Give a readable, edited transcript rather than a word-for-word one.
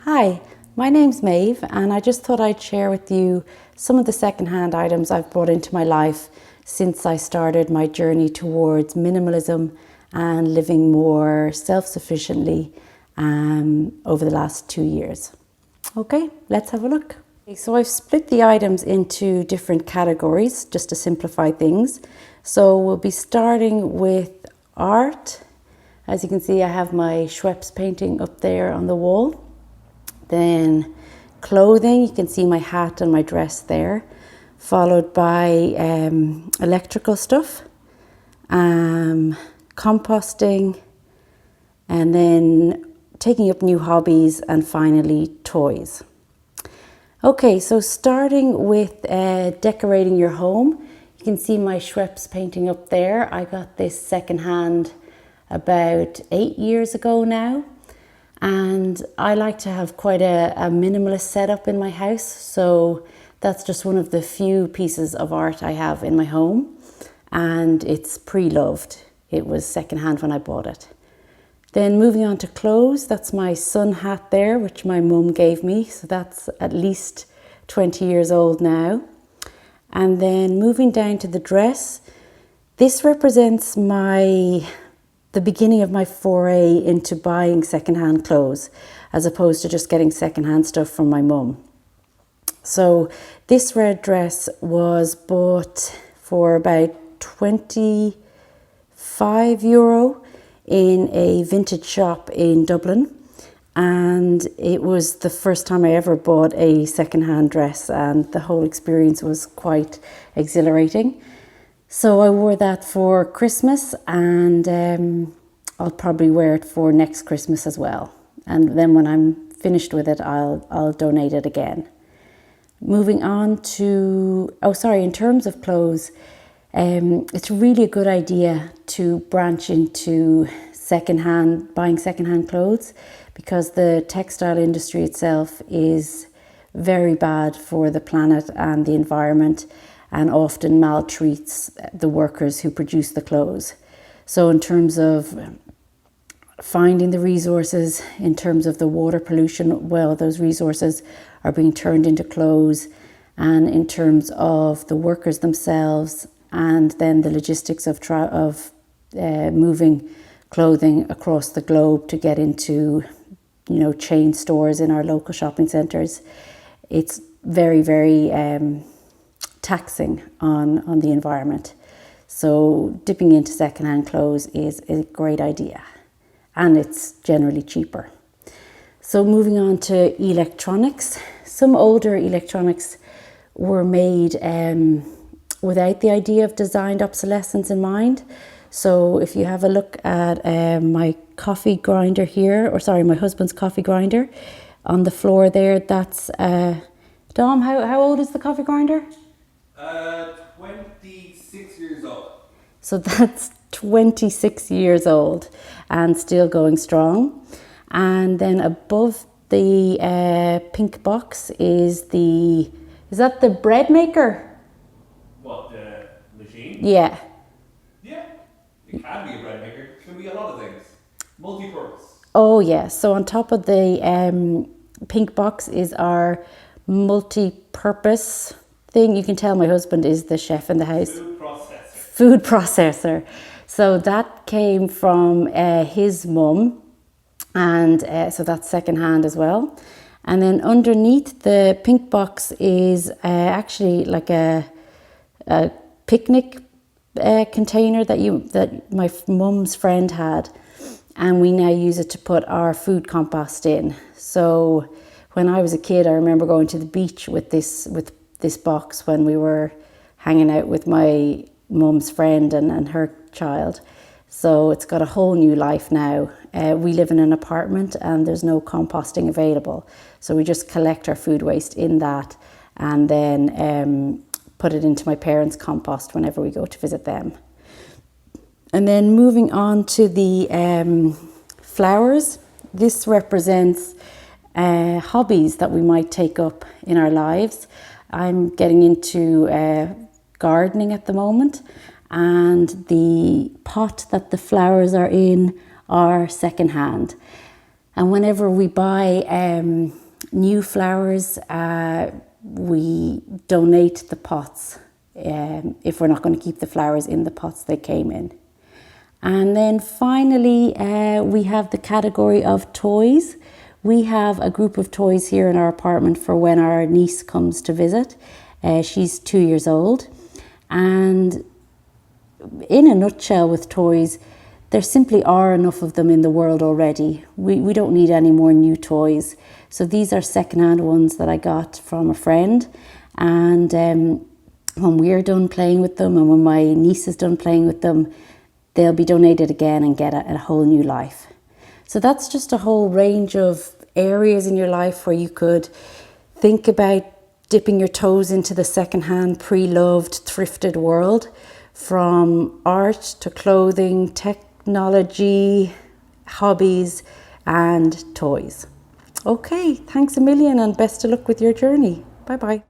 Hi, my name's Maeve and I just thought I'd share with you some of the secondhand items I've brought into my life since I started my journey towards minimalism and living more self-sufficiently over the last 2 years. Okay, let's have a look. So I've split the items into different categories just to simplify things. So we'll be starting with art. As you can see, I have my Schweppes painting up there on the wall. Then clothing, you can see my hat and my dress there, followed by electrical stuff, composting, and then taking up new hobbies, and finally toys. Okay, so starting with decorating your home, you can see my Schweppes painting up there. I got this secondhand about 8 years ago now. And I like to have quite a minimalist setup in my house. So that's just one of the few pieces of art I have in my home. And it's pre-loved. It was secondhand when I bought it. Then moving on to clothes, that's my sun hat there, which my mum gave me. So that's at least 20 years old now. And then moving down to the dress, this represents the beginning of my foray into buying secondhand clothes, as opposed to just getting secondhand stuff from my mum. So this red dress was bought for about €25 in a vintage shop in Dublin. And it was the first time I ever bought a secondhand dress, and the whole experience was quite exhilarating. So I wore that for Christmas, and I'll probably wear it for next Christmas as well. And then when I'm finished with it, I'll donate it again. Moving on to, in terms of clothes, it's really a good idea to branch into buying secondhand clothes, because the textile industry itself is very bad for the planet and the environment, and often maltreats the workers who produce the clothes. So in terms of finding the resources, in terms of the water pollution, well, those resources are being turned into clothes, and in terms of the workers themselves, and then the logistics of moving clothing across the globe to get into, chain stores in our local shopping centres. It's very, very taxing on the environment. So dipping into secondhand clothes is a great idea, and it's generally cheaper. So moving on to electronics. Some older electronics were made without the idea of designed obsolescence in mind. So if you have a look at my coffee grinder here, my husband's coffee grinder on the floor there, that's Dom, how old is the coffee grinder? 26 years old. So that's 26 years old and still going strong. And then above the pink box is that the bread maker? What, the machine? Yeah. Yeah, it can be a bread maker. It can be a lot of things. Multi-purpose. Oh yeah, so on top of the pink box is our multi-purpose thing. You can tell my husband is the chef in the house. Food processor. So that came from his mum, and so that's secondhand as well. And then underneath the pink box is actually like a picnic container that my mum's friend had, and we now use it to put our food compost in. So when I was a kid, I remember going to the beach with this box when we were hanging out with my mum's friend and her child. So it's got a whole new life now. We live in an apartment and there's no composting available. So we just collect our food waste in that, and then put it into my parents' compost whenever we go to visit them. And then moving on to the flowers. This represents hobbies that we might take up in our lives. I'm getting into gardening at the moment, and the pot that the flowers are in are secondhand. And whenever we buy new flowers, we donate the pots if we're not going to keep the flowers in the pots they came in. And then finally, we have the category of toys. We have a group of toys here in our apartment for when our niece comes to visit. She's 2 years old. And in a nutshell with toys, there simply are enough of them in the world already. We don't need any more new toys. So these are secondhand ones that I got from a friend. And when we're done playing with them and when my niece is done playing with them, they'll be donated again and get a whole new life. So that's just a whole range of areas in your life where you could think about dipping your toes into the secondhand, pre-loved, thrifted world, from art to clothing, technology, hobbies, and toys. Okay, thanks a million and best of luck with your journey. Bye-bye.